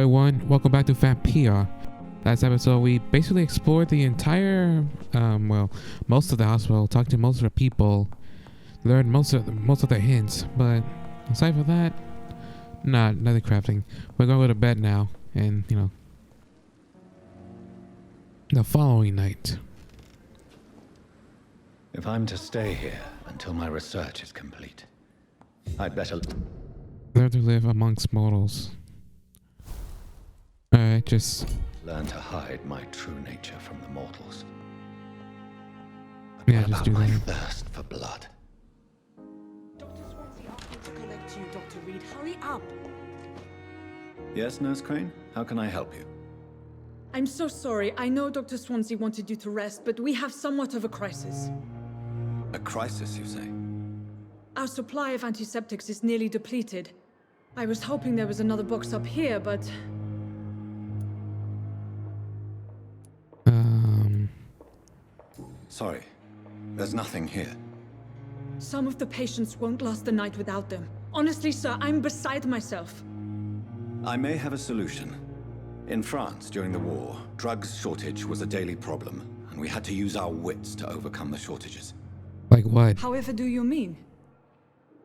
everyone, welcome back to Vampyr. Last episode we basically explored the entire, most of the hospital, talked to most of the people, learned most of their hints, but aside from that, nothing crafting. We're gonna go to bed now, and the following night. If I'm to stay here until my research is complete, I'd better Learn to live amongst mortals. Alright, just learn to hide my true nature from the mortals. But yeah, what just about do my that. thirst for blood? Dr. Swansea asked me to collect you, Dr. Reed. Hurry up! Yes, Nurse Crane? How can I help you? I'm so sorry. I know Dr. Swansea wanted you to rest, but we have somewhat of a crisis. A crisis, you say? Our supply of antiseptics is nearly depleted. I was hoping there was another box up here, but... Sorry, there's nothing here. some of the patients won't last the night without them. Honestly, sir, I'm beside myself. I may have a solution. In France, during the war, drugs shortage was a daily problem, and we had to use our wits to overcome the shortages. Like what? However do you mean?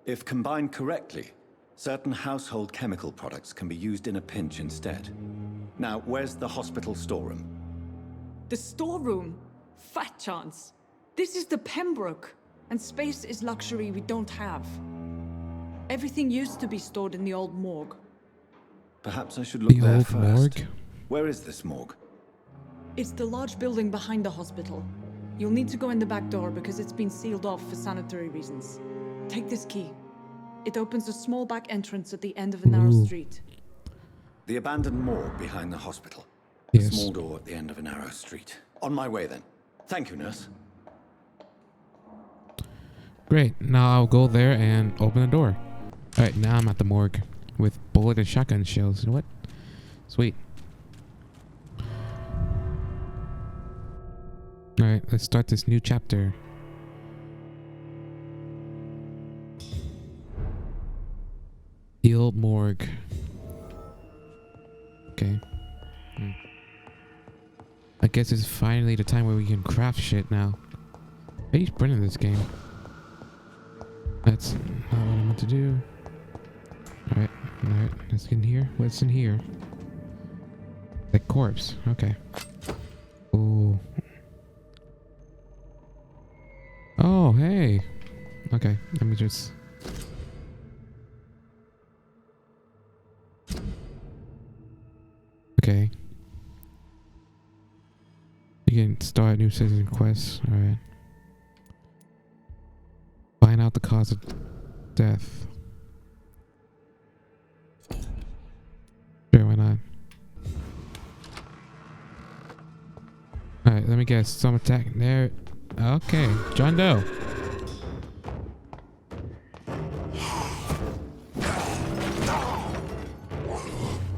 If combined correctly, certain household chemical products can be used in a pinch instead. Now, where's the hospital storeroom? The storeroom? Fat chance. This is the Pembroke, and space is luxury we don't have. Everything used to be stored in the old morgue. Perhaps I should look The there old first. morgue? Where is this morgue? It's the large building behind the hospital. You'll need to go in the back door because it's been sealed off for sanitary reasons. Take this key. It opens a small back entrance at the end of a narrow Ooh. street. The abandoned morgue behind the hospital. Yes. A small door at the end of a narrow street. On my way then. Thank you, nurse. Great. Now I'll go there and open the door. Alright, now I'm at the morgue with bullet and shotgun shells. You know what? Sweet. Alright, let's start this new chapter. The old morgue. Okay. I guess it's finally the time where we can craft shit now. I use Brent in this game. That's not what I meant to do. Alright, let's get in here. What's in here? The corpse. Okay. Ooh. Oh, hey. Okay, let me just... Okay. You can start new citizen quests. Alright. Find out the cause of death. Sure, why not? Alright, let me guess. Some attack there. Okay, John Doe.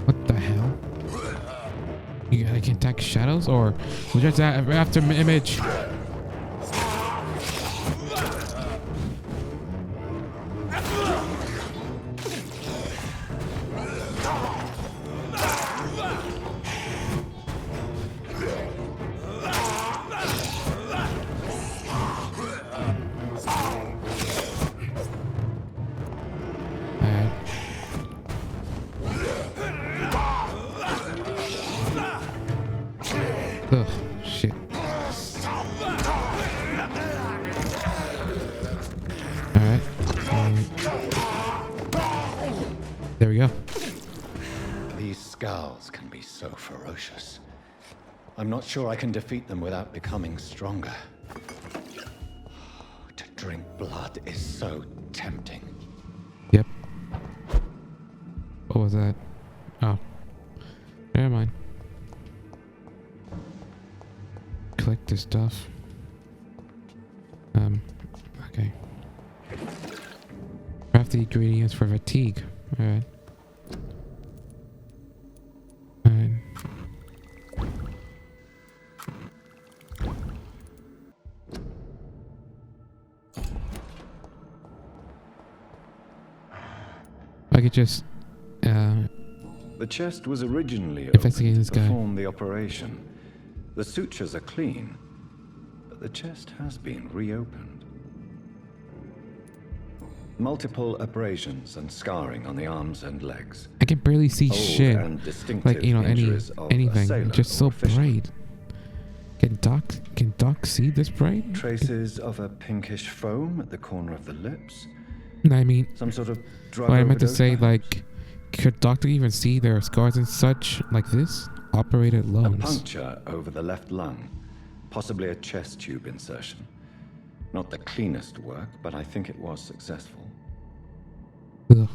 What the hell? I can attack shadows, or was just after image? Ugh, shit. Alright. There we go. These scowls can be so ferocious. I'm not sure I can defeat them without becoming stronger. To drink blood is so tempting. Yep. What was that? Oh. Never mind. Collect this stuff. Okay. Craft the ingredients for fatigue. Alright. Alright. I could just The chest was originally Investigating opened this to guy. perform the operation. The sutures are clean, but the chest has been reopened. Multiple abrasions and scarring on the arms and legs. I can barely see Old shit. and distinctive Like, you know, injuries of a anything. sailor It's just so or fisherman. bright. Can Doc see this bright? Traces of a pinkish foam at the corner of the lips. I mean, Some sort of drug what I meant to overdose, say, perhaps? like, could Doctor even see their scars and such like this? Operated A lungs. puncture over the left lung. Possibly a chest tube insertion. Not the cleanest work, but I think it was successful. Ugh.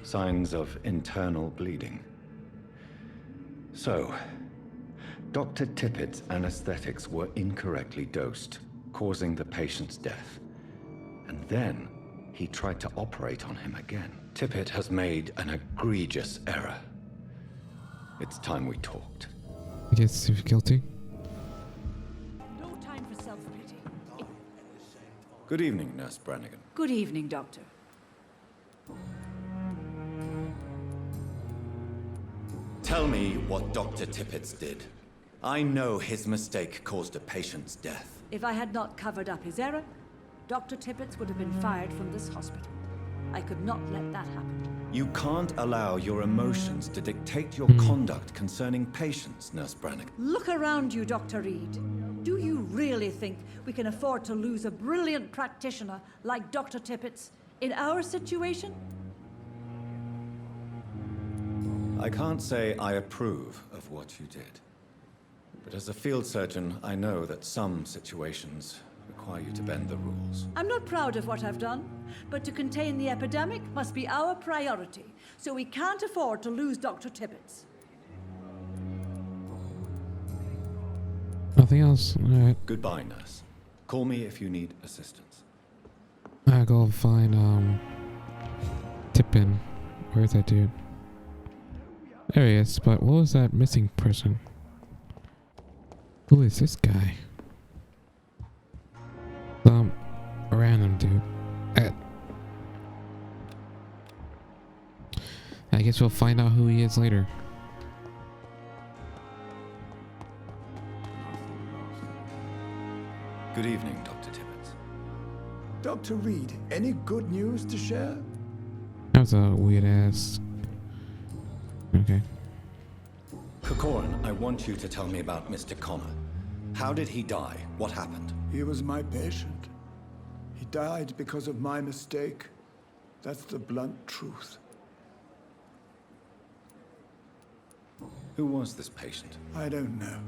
Signs of internal bleeding. So, Dr. Tippett's anesthetics were incorrectly dosed, causing the patient's death. And then he tried to operate on him again. Tippett has made an egregious error. It's time we talked. I guess he's guilty. No time for self-pity. Good evening, Nurse Brannigan. Good evening, Doctor. Tell me what Dr. Tippett's did. I know his mistake caused a patient's death. If I had not covered up his error, Dr. Tippett would have been fired from this hospital. I could not let that happen. You can't allow your emotions to dictate your conduct concerning patients, Nurse Brannigan. Look around you, Dr. Reed. Do you really think we can afford to lose a brilliant practitioner like Dr. Tippett's in our situation? I can't say I approve of what you did. But as a field surgeon, I know that some situations require you to bend the rules. I'm not proud of what I've done, but to contain the epidemic must be our priority, so we can't afford to lose Dr. Tippett's. Nothing else. Alright. Goodbye, nurse. Call me if you need assistance. I go find Tippin. Where's that dude? There he is, but what was that missing person? Who is this guy? Some random dude. I guess we'll find out who he is later. Good evening, Dr. Tippett. Dr. Reed, any good news to share? That was a weird ass. Okay. Corcoran, I want you to tell me about Mr. Connor. How did he die? What happened? He was my patient. He died because of my mistake. That's the blunt truth. Who was this patient? I don't know.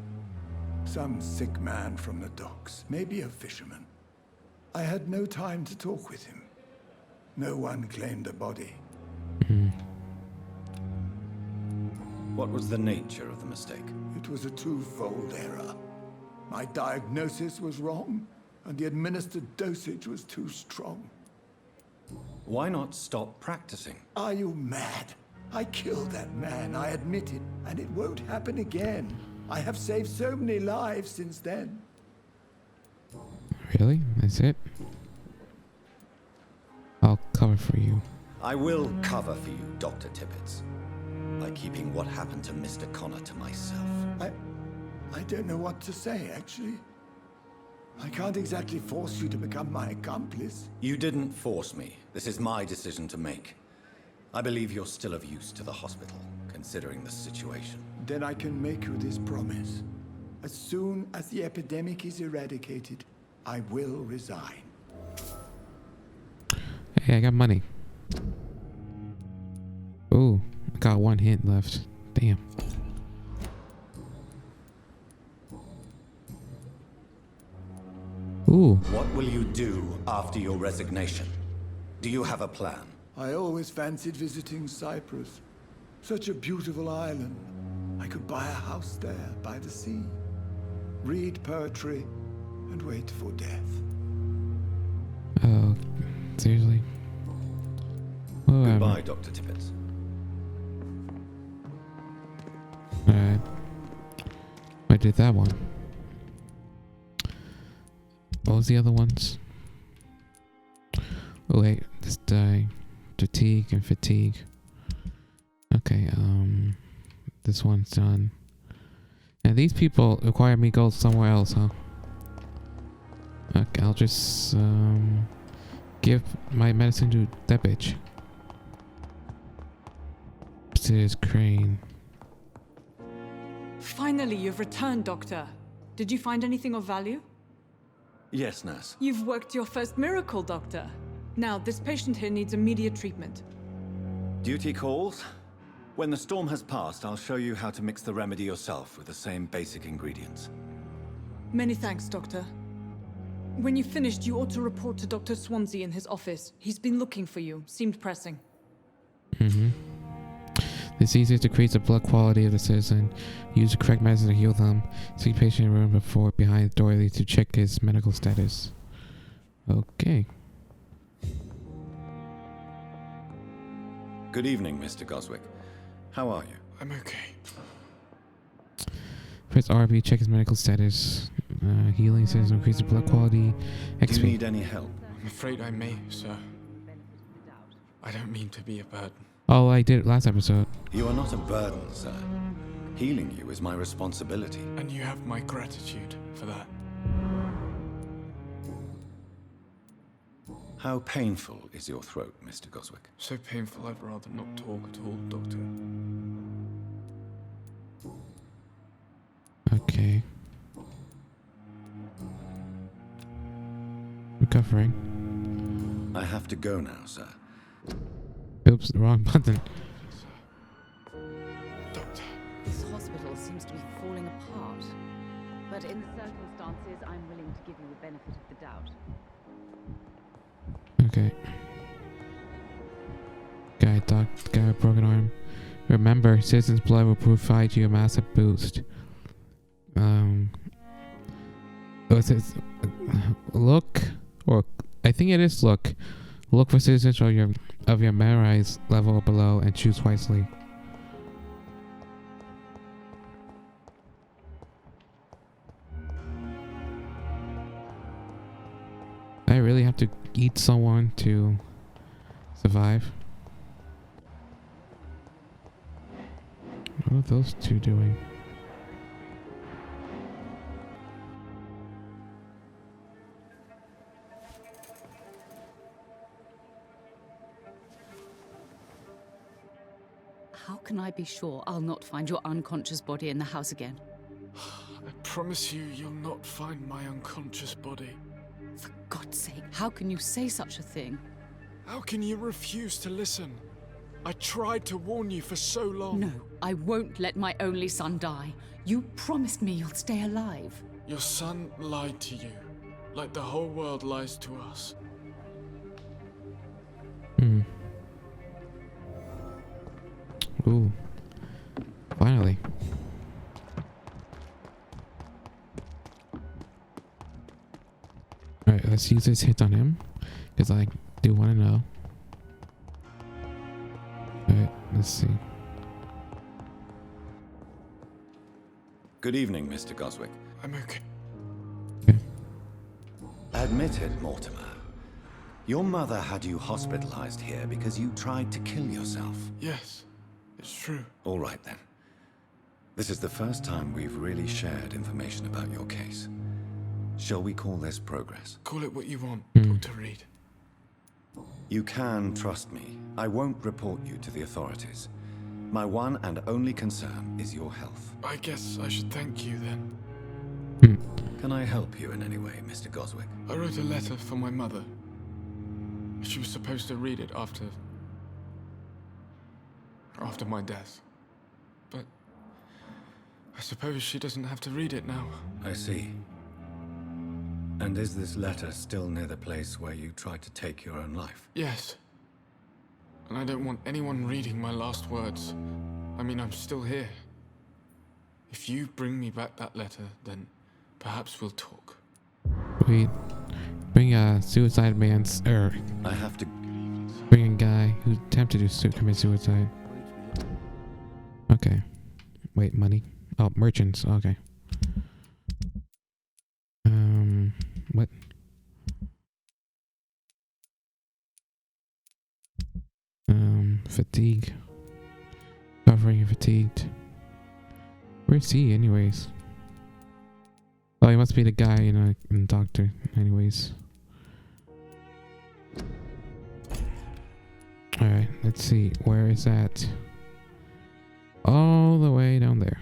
Some sick man from the docks, maybe a fisherman. I had no time to talk with him. No one claimed a body. What was the nature of the mistake? It was a twofold error. My diagnosis was wrong, and the administered dosage was too strong. Why not stop practicing? Are you mad? I killed that man, I admit it, and it won't happen again. I have saved so many lives since then. Really? That's it? I'll cover for you. I will cover for you, Dr. Tippett, by keeping what happened to Mr. Connor to myself. I don't know what to say, actually. I can't exactly force you to become my accomplice. You didn't force me. This is my decision to make. I believe you're still of use to the hospital, considering the situation. Then I can make you this promise. As soon as the epidemic is eradicated, I will resign. Hey, I got money. Ooh, I got one hint left. Damn. Ooh. What will you do after your resignation? Do you have a plan? I always fancied visiting Cyprus. Such a beautiful island. I could buy a house there by the sea, read poetry, and wait for death. Oh, seriously? Whatever. Goodbye, Dr. Tippett. Alright. I did that one. What was the other ones? Oh wait, this die. Fatigue and fatigue. Okay, this one's done. And these people require me to go somewhere else, huh? Okay, I'll just give my medicine to that bitch. Upstairs crane. Finally, you've returned, Doctor. Did you find anything of value? Yes, nurse. You've worked your first miracle, Doctor. Now, this patient here needs immediate treatment. Duty calls. When the storm has passed, I'll show you how to mix the remedy yourself with the same basic ingredients. Many thanks, Doctor. When you've finished, you ought to report to Dr. Swansea in his office. He's been looking for you. Seemed pressing. It's easier to increase the blood quality of the citizen. Use the correct medicine to heal them. See patient room before behind the doorway to check his medical status. Okay. Good evening, Mr. Goswick. How are you? I'm okay. Press RB, check his medical status. Healing citizen, increase the blood quality. Do you need any help? I'm afraid I may, sir. I don't mean to be a burden. Oh, I did it last episode. You are not a burden, sir. Healing you is my responsibility. And you have my gratitude for that. How painful is your throat, Mr. Goswick? So painful I'd rather not talk at all, Doctor. Okay. Recovering. I have to go now, sir. Oops, the wrong button. Doctor. This hospital seems to be falling apart. But in the circumstances, I'm willing to give you the benefit of the doubt. Okay. Guy with broken arm. Remember, citizen's blood will provide you a massive boost. It says, look, or I think it is look. Look for citizens of your memorized level below and choose wisely. I really have to eat someone to survive. What are those two doing? How can I be sure I'll not find your unconscious body in the house again? I promise you, you'll not find my unconscious body. For God's sake, how can you say such a thing? How can you refuse to listen? I tried to warn you for so long. No, I won't let my only son die. You promised me you'll stay alive. Your son lied to you, like the whole world lies to us. Ooh. Finally. Alright, let's use this hit on him. Because I do want to know. Alright, let's see. Good evening, Mr. Goswick. I'm okay. Okay. Admit it, Mortimer. Your mother had you hospitalized here because you tried to kill yourself. Yes, it's true. All right, then. This is the first time we've really shared information about your case. Shall we call this progress? Call it what you want, Dr. Reed. You can trust me. I won't report you to the authorities. My one and only concern is your health. I guess I should thank you then. Can I help you in any way, Mr. Goswick? I wrote a letter for my mother. She was supposed to read it after my death. But I suppose she doesn't have to read it now. I see. And is this letter still near the place where you tried to take your own life? Yes. And I don't want anyone reading my last words. I mean, I'm still here. If you bring me back that letter, then perhaps we'll talk. We bring a suicide man's I have to... bring a guy who attempted to commit suicide. Okay. Wait, money. Oh, merchants. Okay. What? Fatigue. suffering and fatigued. Where's he, anyways? Oh, he must be the guy, in doctor. Anyways. Alright, let's see. Where is that? All the way down there.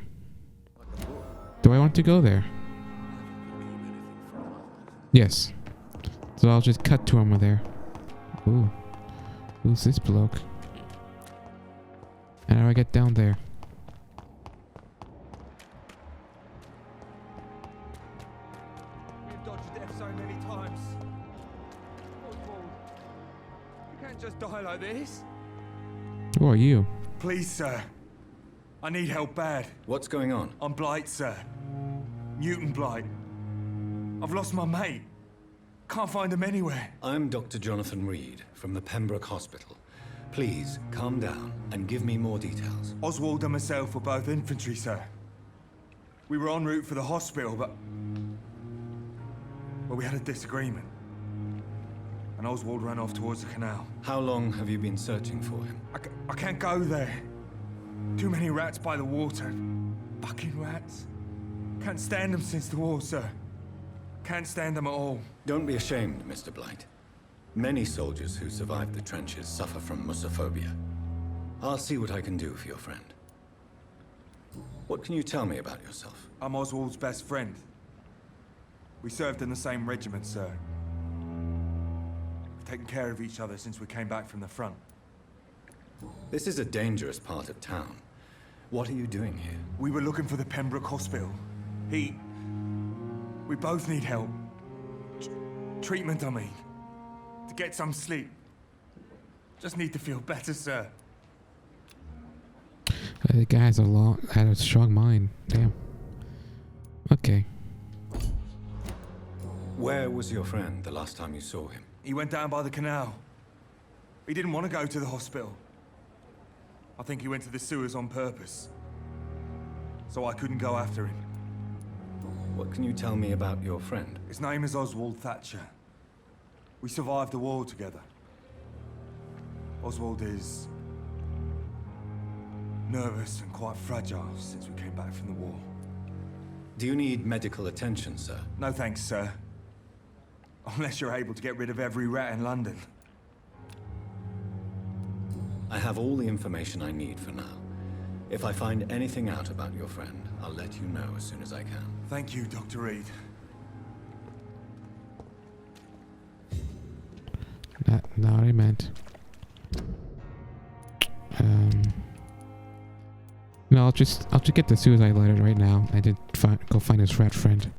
Do I want to go there? Yes. So I'll just cut to him over there. Ooh. Who's this bloke? And how do I get down there? You've dodged death so many times. Oswald, you can't just die like this. Who are you? Please, sir. I need help bad. What's going on? I'm Blight, sir. Newton Blight. I've lost my mate. Can't find him anywhere. I'm Dr. Jonathan Reed from the Pembroke Hospital. Please, calm down and give me more details. Oswald and myself were both infantry, sir. We were en route for the hospital, but we had a disagreement. And Oswald ran off towards the canal. How long have you been searching for him? I can't go there. Too many rats by the water. Fucking rats. Can't stand them since the war, sir. Can't stand them at all. Don't be ashamed, Mr. Blight. Many soldiers who survived the trenches suffer from musophobia. I'll see what I can do for your friend. What can you tell me about yourself? I'm Oswald's best friend. We served in the same regiment, sir. We've taken care of each other since we came back from the front. This is a dangerous part of town. What are you doing here? We were looking for the Pembroke Hospital. We both need help. Treatment, I mean. To get some sleep. Just need to feel better, sir. The guy has had a strong mind. Damn. Okay. Where was your friend the last time you saw him? He went down by the canal. He didn't want to go to the hospital. I think he went to the sewers on purpose. So I couldn't go after him. What can you tell me about your friend? His name is Oswald Thatcher. We survived the war together. Oswald is nervous and quite fragile since we came back from the war. Do you need medical attention, sir? No thanks, sir. Unless you're able to get rid of every rat in London. I have all the information I need for now. If I find anything out about your friend, I'll let you know as soon as I can. Thank you, Dr. Reed. Not what I meant. No, I'll just get the suicide letter right now. I did go find his rat friend.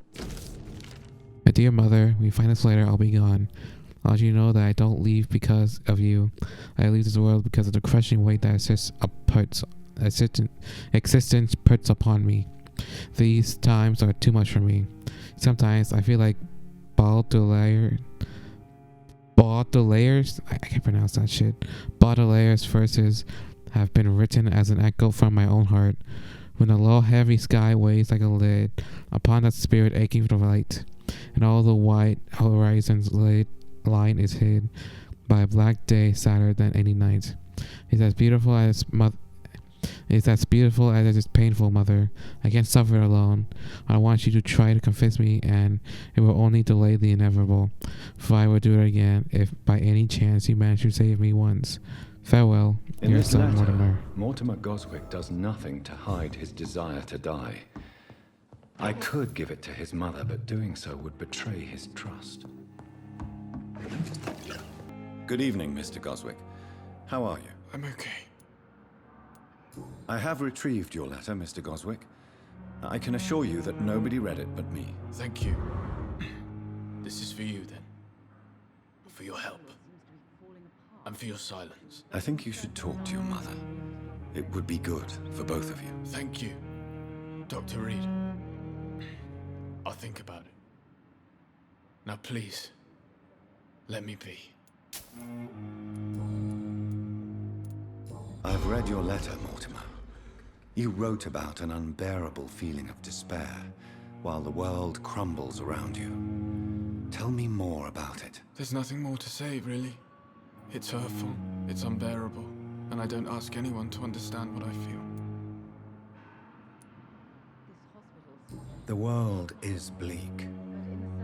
My dear mother, when you find this letter, I'll be gone. I'll let you know that I don't leave because of you. I leave this world because of the crushing weight that existence puts upon me. These times are too much for me. Sometimes I feel like Baudelaire's, I can't pronounce that shit. Baudelaire's verses have been written as an echo from my own heart. When the low heavy sky weighs like a lid upon that spirit aching for light, and all the wide horizon's line is hid by a black day sadder than any night. It's as beautiful as it is painful, mother. I can't suffer alone. I want you to try to convince me, and it will only delay the inevitable. For I will do it again, if by any chance you manage to save me once. Farewell, In your this son, letter, Mortimer. Mortimer Goswick does nothing to hide his desire to die. I could give it to his mother, but doing so would betray his trust. Good evening, Mr. Goswick. How are you? I'm okay. I have retrieved your letter, Mr. Goswick. I can assure you that nobody read it but me. Thank you. This is for you, then. For your help. And for your silence. I think you should talk to your mother. It would be good for both of you. Thank you, Dr. Reed. I'll think about it. Now, please, let me be. I've read your letter, Mortimer. You wrote about an unbearable feeling of despair while the world crumbles around you. Tell me more about it. There's nothing more to say, really. It's hurtful, it's unbearable, and I don't ask anyone to understand what I feel. The world is bleak,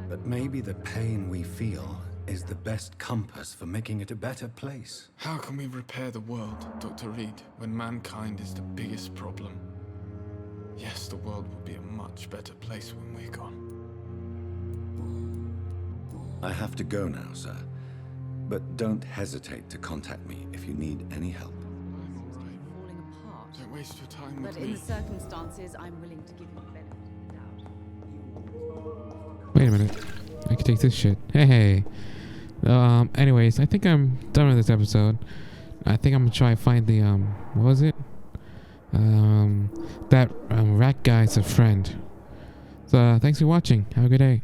but maybe the pain we feel is the best compass for making it a better place. How can we repair the world, Dr. Reed, when mankind is the biggest problem? Yes, the world will be a much better place when we're gone. I have to go now, sir. But don't hesitate to contact me if you need any help. Seems to be falling apart. Don't waste your time But with in me. the circumstances, I'm willing to give you the benefit of the doubt. Wait a minute. I can take this shit. Hey. Anyways, I think I'm done with this episode. I think I'm gonna try and find the what was it? That rat guy's a friend. So thanks for watching. Have a good day.